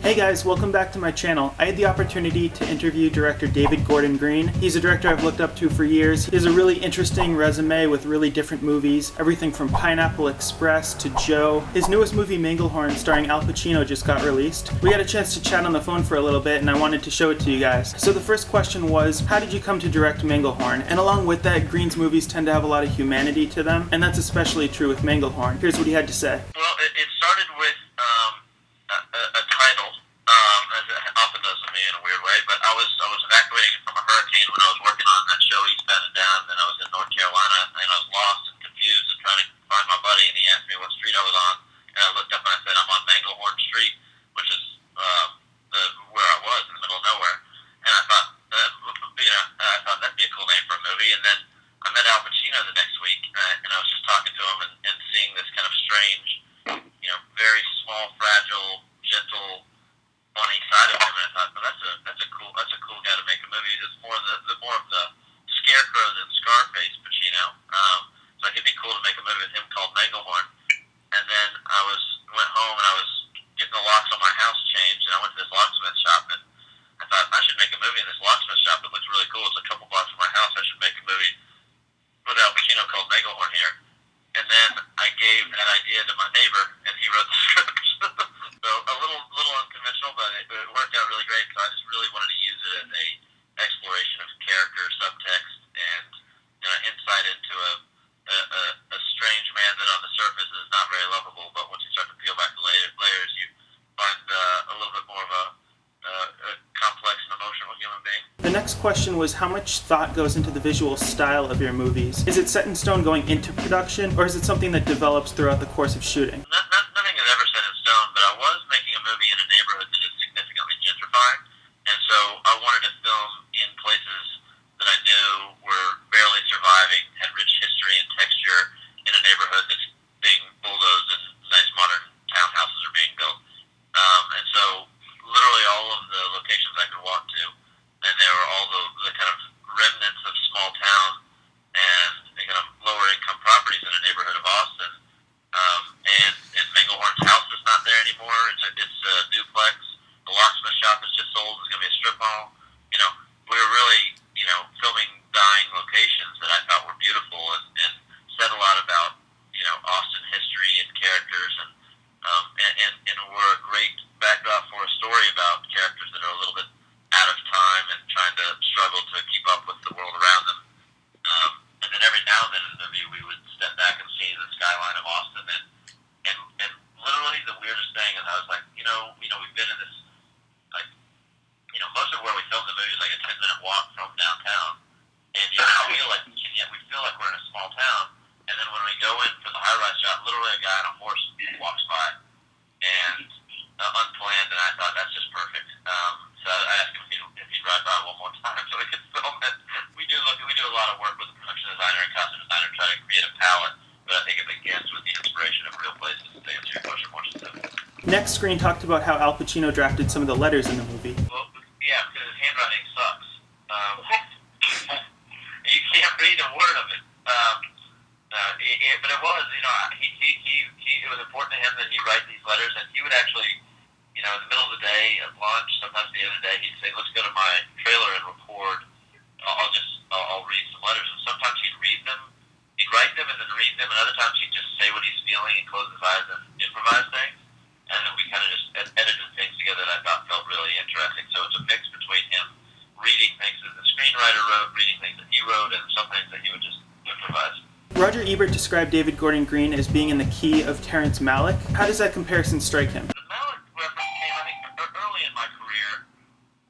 Hey guys, welcome back to my channel. I had the opportunity to interview director David Gordon Green. He's a director I've looked up to for years. He has a really interesting resume with really different movies, everything from Pineapple Express to Joe. His newest movie, Manglehorn, starring Al Pacino, just got released. We had a chance to chat on the phone for a little bit and I wanted to show it to you guys. So the first question was, how did you come to direct Manglehorn? And along with that, Green's movies tend to have a lot of humanity to them, and that's especially true with Manglehorn. Here's what he had to say. Well, it started with a title, as it often does to me in a weird way. But I was evacuating from a hurricane when I was working on that show Eastbound and Down. And I was in North Carolina, and I was lost and confused and trying to find my buddy. And he asked me what street I was on, and I looked up and I said, "I'm on Manglehorn Street," which is where I was in the middle of nowhere. And I thought, I thought that'd be a cool name for a movie. And then I met Al Pacino the next week, and I was just talking to him and seeing this kind of strange, very small, fragile, gentle, funny side of him, and I thought, well, that's a cool guy to make a movie. It's more of the scarecrow than Scarface Pacino. So it'd be cool to make a movie with him called Manglehorn. And then went home and I was getting the locks on my house changed, and I went to this locksmith shop, and I thought I should make a movie in this locksmith shop. It looks really cool. It's a couple blocks from my house. I should make a movie with Al Pacino called Manglehorn here. And then I gave that idea to my neighbor, and he wrote the script. So a little unconventional, but it worked out really great. So I just really wanted to use it as a exploration of character, subtext, and insight into a strange man that on the surface is not very lovable, but once you start to peel back the layers, you find a little bit more of a complex and emotional human being. The next question was, how much thought goes into the visual style of your movies? Is it set in stone going into production, or is it something that develops throughout the course of shooting? Nothing is ever set in stone, but I was making a movie in a neighborhood that is significantly gentrified, and so I wanted to film in places that I knew were barely surviving, had rich history and texture, in a neighborhood that's being bulldozed and nice modern townhouses are being built. And so literally all of the locations I could walk to, and they were all the kind of remnants of small town and kind of lower income properties in a neighborhood of Austin. And Manglehorn's house is not there anymore. It's a duplex. The locksmith shop is just sold. It's going to be a strip mall. We were really, filming dying locations that I thought were beautiful and said a lot about, Austin history and characters and were a great backdrop for a story about characters that are a little bit out of time and trying to struggle to keep up with the world around them. And then every now and then in the movie we would step back and see the skyline of Austin, and literally the weirdest thing is I was like, we've been in this, like, most of where we filmed the movie is like a 10-minute walk from downtown, and yet we feel like we're in a small town. And then when we go in for the high-rise shot, literally a guy on a horse walks by, and unplanned, and I thought that's just perfect. So I asked him if he'd ride by one more time so we could film it. We do a lot of work with the production designer and costume designer to try to create a palette, but I think it begins with the inspiration of real places to answer your question more specifically. Next, Green talked about how Al Pacino drafted some of the letters in the movie. Well, yeah, because his handwriting sucks. You can't read a word of it. But it was, it was important to him that he write these letters, and he would actually, in the middle of the day at lunch, sometimes the end of the day, he'd say, "Let's go to my trailer and record. I'll read some letters." And sometimes he'd read them, he'd write them and then read them, and other times he'd just say what he's feeling and close his eyes and improvise things. And then we kind of just edited things together that I thought felt really interesting. So it's a mix between him reading things that the screenwriter wrote, reading things that he wrote, and some things that he would just improvise. Roger Ebert described David Gordon Green as being in the key of Terrence Malick. How does that comparison strike him? The Malick reference came, I think, early in my career,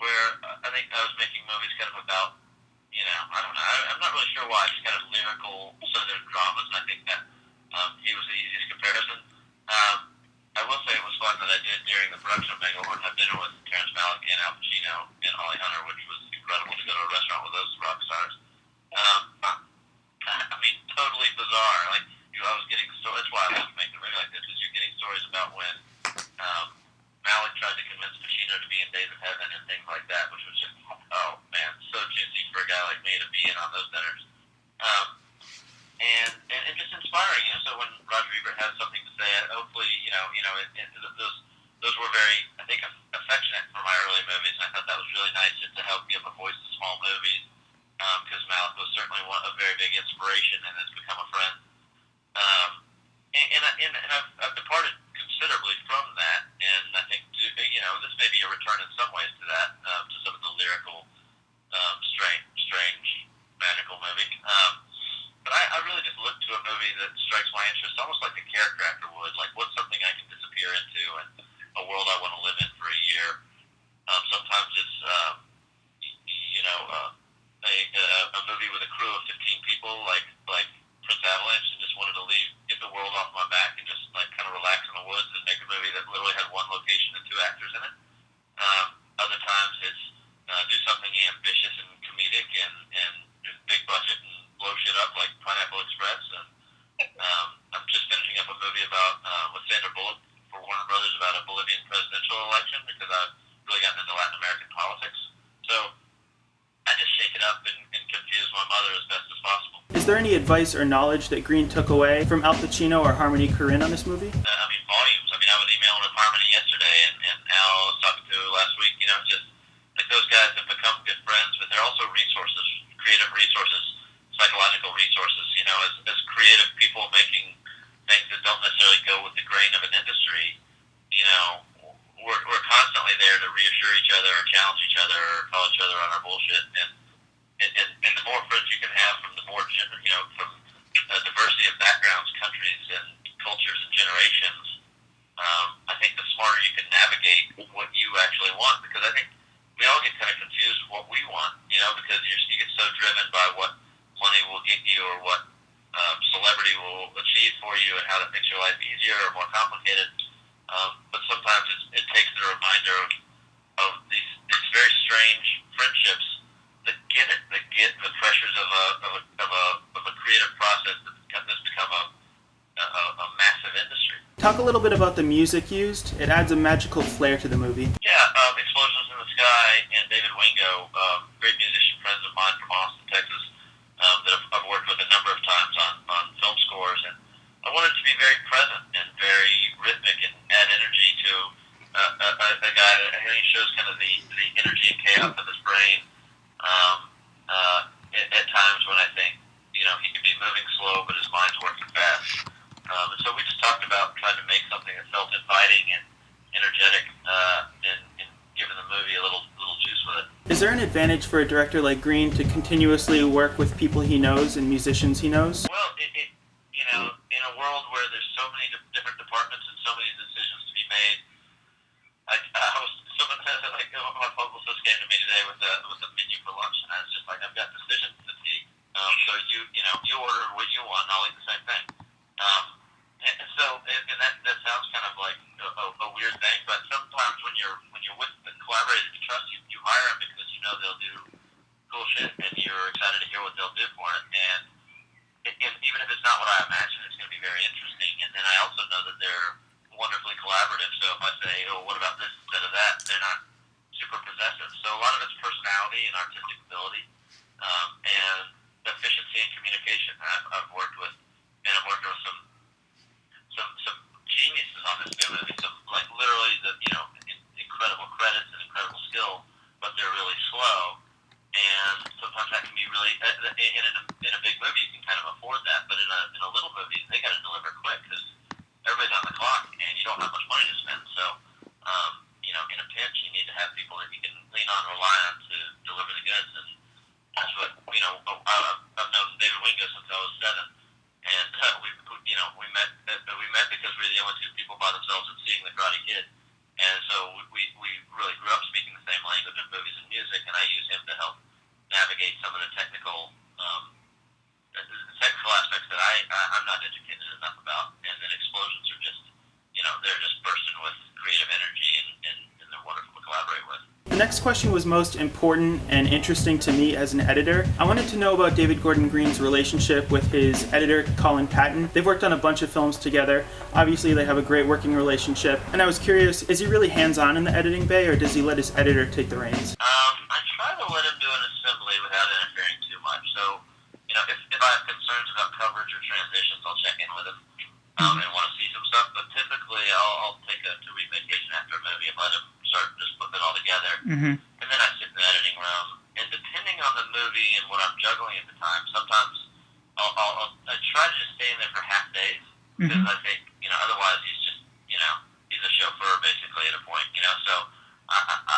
where I think I was making movies kind of about, I don't know, I'm not really sure why, just kind of lyrical southern dramas, and I think that he was the easiest comparison. I will say it was fun that I did during the production of Manglehorn have dinner with Terrence Malick and Al Pacino and Holly Hunter, which was incredible to go to a restaurant with those rock stars. Totally bizarre. Like, I was getting stories. That's why I love making a movie like this, is you're getting stories about when Malick tried to convince Pacino to be in Days of Heaven and things like that, which was just, oh man, so juicy for a guy like me to be in on those dinners. And just inspiring. So when Roger Ebert has something to say, hopefully, those were very, I think, effective return in some ways to that, to some of the lyrical, strange, magical movie. But I really just look to a movie that strikes my interest almost like a character actor would. Like, what's something I can disappear into and a world I want to live in for a year. Sometimes it's, a movie with a crew of 15 people, like Prince Avalanche, and just wanted to get the world off my back and just like kind of relax in the woods and make a movie that literally had one location and two actors in it. Other times it's do something ambitious and comedic and big budget and blow shit up like Pineapple Express. And I'm just finishing up a movie about with Sandra Bullock for Warner Brothers about a Bolivian presidential election because I've really gotten into Latin American politics. So I just shake it up and confuse my mother as best as possible. Is there any advice or knowledge that Green took away from Al Pacino or Harmony Korine on this movie? Volumes. I was emailing with Harmony yesterday, and Al was talking to last week. Just like those guys have become good friends, but they're also resources, creative resources, psychological resources. As creative people making things that don't necessarily go with the grain of an industry, we're constantly there to reassure each other or challenge each other or call each other on our bullshit. And the more friends you can have from from a diversity of backgrounds, countries, and cultures and generations, I think the smarter you can navigate what you actually want. Because I think we all get kind of confused with what we want, because you get so driven by what money will get you or what celebrity will achieve for you and how that makes your life easier or more complicated. But sometimes it takes the reminder of these very strange friendships that get the pressures of a creative process that's become a massive industry. Talk a little bit about the music used. It adds a magical flair to the movie. Yeah, Explosions in the Sky and David Wingo, great musician friends of mine from Austin, Texas, that I've worked with a number of times on film scores, and I wanted to be very present and very rhythmic and add energy to a guy that he shows kind of the energy and chaos of his brain at times when I think he could be moving slow but his mind's working fast. And so we just talked about trying to make something that felt inviting and energetic and giving the movie a little juice with it. Is there an advantage for a director like Green to continuously work with people he knows and musicians he knows? Well, in a world where there's so many different departments and so many decisions to be made, my publicist came to me today with a menu for lunch, and I was just like, I've got decision fatigue. So you order what you want, and I'll eat the same thing. And that sounds kind of like a weird thing, but sometimes when you're with the collaborators you trust, you hire them because they'll do cool shit, and you're excited to hear what they'll do for it. And even if it's not what I imagine, it's going to be very interesting. And then I also know that they're wonderfully collaborative. So if I say, "Oh, what about this instead of that?" they're not super possessive. So a lot of it's personality and artistic ability, and efficiency and communication. I'm working with some geniuses on this new movie. Some like literally incredible credits and incredible skill, but they're really slow. And sometimes that can be really in a big movie you can kind of afford that, but in a little movie they got to deliver quick because everybody's on the clock and you don't have much money to spend. So in a pinch you need to have people that you can lean on, rely on to deliver the goods. And that's what I've known David Wingo since I was 7, and we met because we were the only two people by themselves at seeing The Karate Kid. And so we really grew up speaking the same language of movies and music, and I use him to help navigate some of the technical aspects that I'm not educated enough about. And then Explosions are just, they're just bursting with creative energy, and they're wonderful to collaborate with. The next question was most important and interesting to me as an editor. I wanted to know about David Gordon Green's relationship with his editor, Colin Patton. They've worked on a bunch of films together. Obviously, they have a great working relationship. And I was curious, is he really hands-on in the editing bay, or does he let his editor take the reins? I try to let him do an assembly without interfering too much. So, if I have concerns about coverage or transitions, I'll check in with him and want to see some stuff. But typically, I'll take a 2-week vacation after a movie and let him start just putting it all together. Mm-hmm. And then I sit in the editing room. And depending on the movie and what I'm juggling at the time, sometimes I try to just stay in there for half days because I think, otherwise he's just, he's a chauffeur basically at a point, So I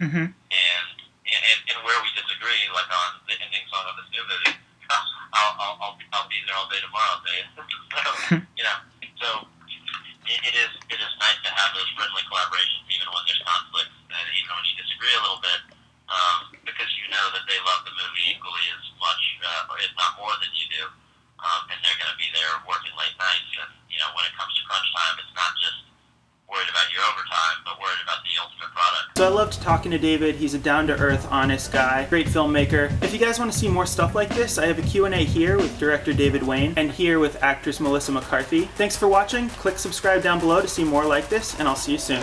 And where we disagree, like on the ending song of this new movie, I'll be there all day tomorrow. I'll tell you. So it is nice to have those friendly collaborations, even when there's conflicts and even when you disagree a little bit, because you know that they love the movie equally as much, if not more than you do, and they're going to be there working late nights. And when it comes to crunch time, it's not just worried about your overtime, but worried about the ultimate product. So I loved talking to David. He's a down-to-earth, honest guy, great filmmaker. If you guys want to see more stuff like this, I have a Q&A here with director David Wayne and here with actress Melissa McCarthy. Thanks for watching. Click subscribe down below to see more like this, and I'll see you soon.